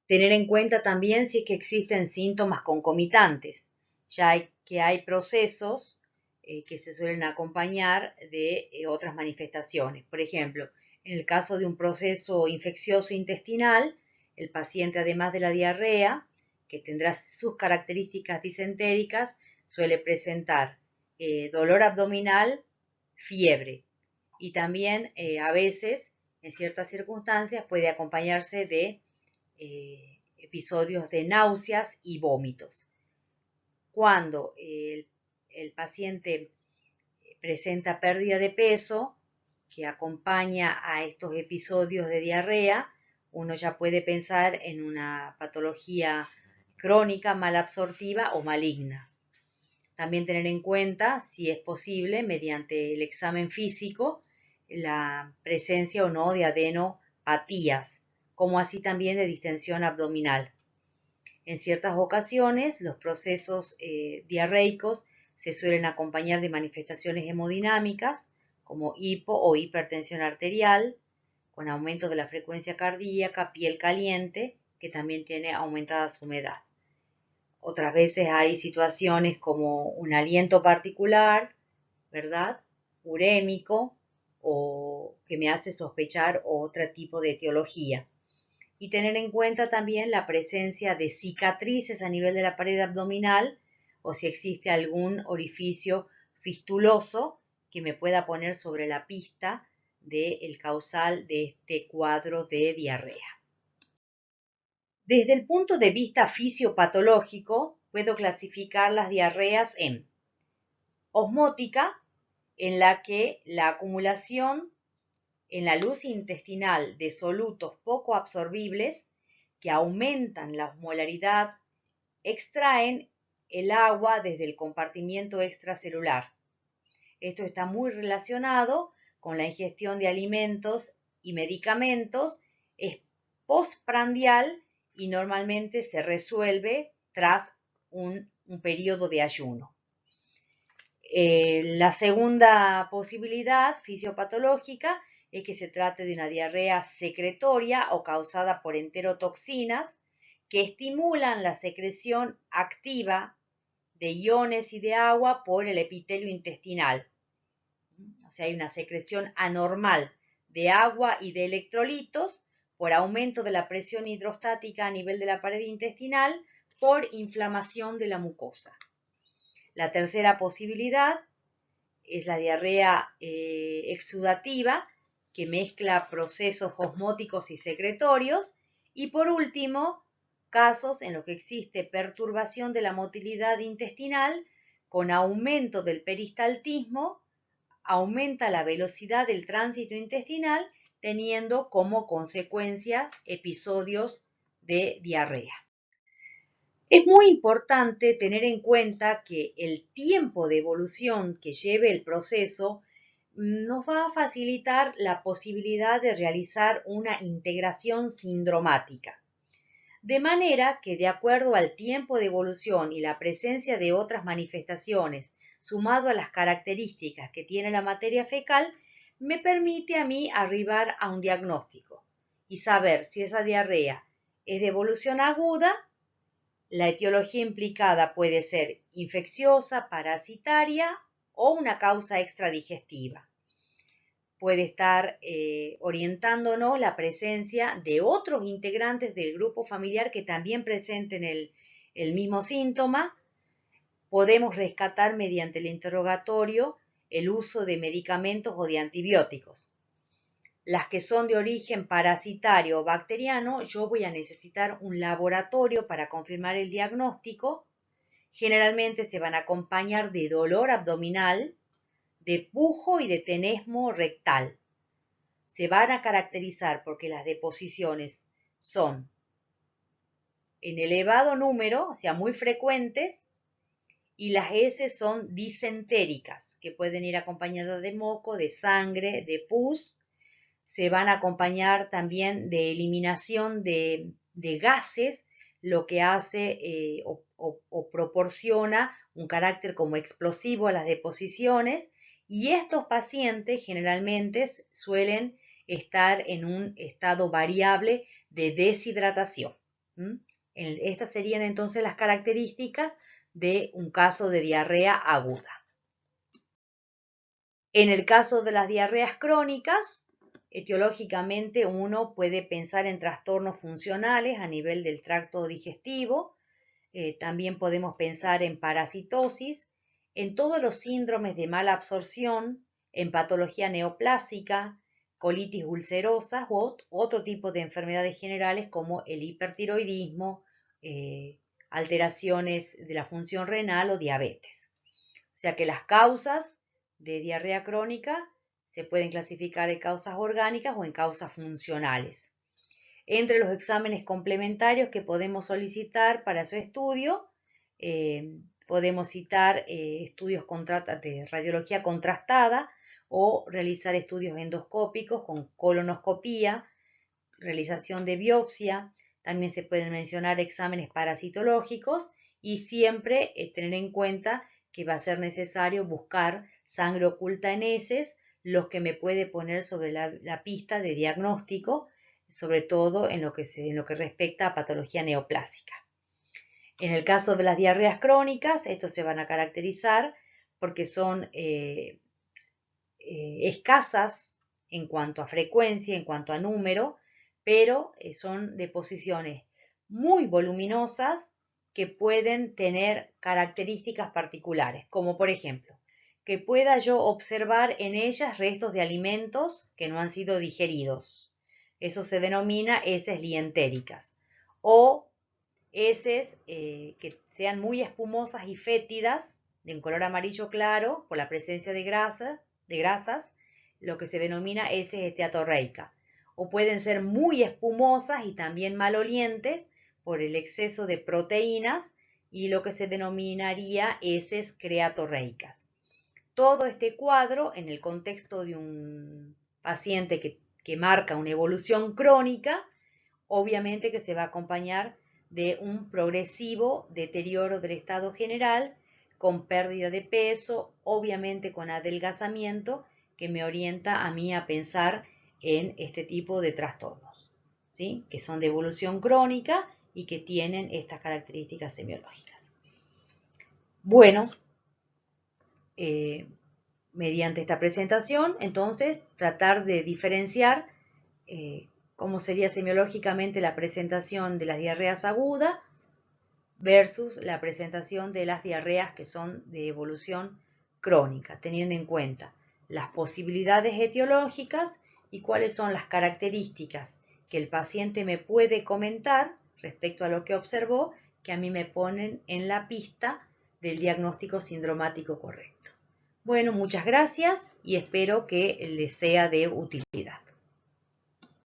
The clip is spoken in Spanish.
Tener en cuenta también si es que existen síntomas concomitantes, ya que hay procesos que se suelen acompañar de otras manifestaciones. Por ejemplo, en el caso de un proceso infeccioso intestinal, el paciente, además de la diarrea, que tendrá sus características disentéricas, suele presentar dolor abdominal, fiebre y también a veces, en ciertas circunstancias, puede acompañarse de episodios de náuseas y vómitos. Cuando el paciente presenta pérdida de peso que acompaña a estos episodios de diarrea, uno ya puede pensar en una patología crónica, malabsortiva o maligna. También tener en cuenta, si es posible, mediante el examen físico, la presencia o no de adenopatías, como así también de distensión abdominal. En ciertas ocasiones, los procesos diarreicos se suelen acompañar de manifestaciones hemodinámicas, como hipo o hipertensión arterial, con aumento de la frecuencia cardíaca, piel caliente, que también tiene aumentada su humedad. Otras veces hay situaciones como un aliento particular, ¿verdad? Urémico, o que me hace sospechar otro tipo de etiología. Y tener en cuenta también la presencia de cicatrices a nivel de la pared abdominal o si existe algún orificio fistuloso que me pueda poner sobre la pista del causal de este cuadro de diarrea. Desde el punto de vista fisiopatológico, puedo clasificar las diarreas en osmótica, en la que la acumulación en la luz intestinal de solutos poco absorbibles que aumentan la osmolaridad extraen el agua desde el compartimiento extracelular. Esto está muy relacionado con la ingestión de alimentos y medicamentos, es postprandial y normalmente se resuelve tras un periodo de ayuno. La segunda posibilidad fisiopatológica es que se trate de una diarrea secretoria o causada por enterotoxinas que estimulan la secreción activa de iones y de agua por el epitelio intestinal. O sea, hay una secreción anormal de agua y de electrolitos por aumento de la presión hidrostática a nivel de la pared intestinal por inflamación de la mucosa. La tercera posibilidad es la diarrea exudativa, que mezcla procesos osmóticos y secretorios. Y por último, casos en los que existe perturbación de la motilidad intestinal con aumento del peristaltismo, aumenta la velocidad del tránsito intestinal, teniendo como consecuencia episodios de diarrea. Es muy importante tener en cuenta que el tiempo de evolución que lleve el proceso nos va a facilitar la posibilidad de realizar una integración sindromática. De manera que, de acuerdo al tiempo de evolución y la presencia de otras manifestaciones, sumado a las características que tiene la materia fecal, me permite a mí arribar a un diagnóstico y saber si esa diarrea es de evolución aguda. La etiología implicada puede ser infecciosa, parasitaria o una causa extradigestiva. Puede estar orientándonos la presencia de otros integrantes del grupo familiar que también presenten el mismo síntoma. Podemos rescatar mediante el interrogatorio el uso de medicamentos o de antibióticos. Las que son de origen parasitario o bacteriano, yo voy a necesitar un laboratorio para confirmar el diagnóstico. Generalmente se van a acompañar de dolor abdominal, de pujo y de tenesmo rectal. Se van a caracterizar porque las deposiciones son en elevado número, o sea, muy frecuentes, y las heces son disentéricas, que pueden ir acompañadas de moco, de sangre, de pus. Se van a acompañar también de eliminación de gases, lo que hace o proporciona un carácter como explosivo a las deposiciones, y estos pacientes generalmente suelen estar en un estado variable de deshidratación. Estas serían entonces las características de un caso de diarrea aguda. En el caso de las diarreas crónicas, etiológicamente uno puede pensar en trastornos funcionales a nivel del tracto digestivo, también podemos pensar en parasitosis, en todos los síndromes de mala absorción, en patología neoplásica, colitis ulcerosa u otro tipo de enfermedades generales como el hipertiroidismo, alteraciones de la función renal o diabetes. O sea que las causas de diarrea crónica se pueden clasificar en causas orgánicas o en causas funcionales. Entre los exámenes complementarios que podemos solicitar para su estudio, podemos citar estudios de radiología contrastada o realizar estudios endoscópicos con colonoscopía, realización de biopsia. También se pueden mencionar exámenes parasitológicos y siempre tener en cuenta que va a ser necesario buscar sangre oculta en heces, lo que me puede poner sobre la pista de diagnóstico, sobre todo en lo que respecta a patología neoplásica. En el caso de las diarreas crónicas, estos se van a caracterizar porque son escasas en cuanto a frecuencia, en cuanto a número, pero son deposiciones muy voluminosas que pueden tener características particulares, como por ejemplo, que pueda yo observar en ellas restos de alimentos que no han sido digeridos. Eso se denomina heces lientéricas. O heces que sean muy espumosas y fétidas, de un color amarillo claro, por la presencia de grasas, lo que se denomina heces esteatorreica. O pueden ser muy espumosas y también malolientes por el exceso de proteínas y lo que se denominaría heces creatorreicas. Todo este cuadro, en el contexto de un paciente que marca una evolución crónica, obviamente que se va a acompañar de un progresivo deterioro del estado general, con pérdida de peso, obviamente con adelgazamiento, que me orienta a mí a pensar en este tipo de trastornos, ¿sí? Que son de evolución crónica y que tienen estas características semiológicas. Bueno, mediante esta presentación, entonces, tratar de diferenciar cómo sería semiológicamente la presentación de las diarreas agudas versus la presentación de las diarreas que son de evolución crónica, teniendo en cuenta las posibilidades etiológicas y cuáles son las características que el paciente me puede comentar respecto a lo que observó, que a mí me ponen en la pista del diagnóstico sindromático correcto. Bueno, muchas gracias y espero que les sea de utilidad.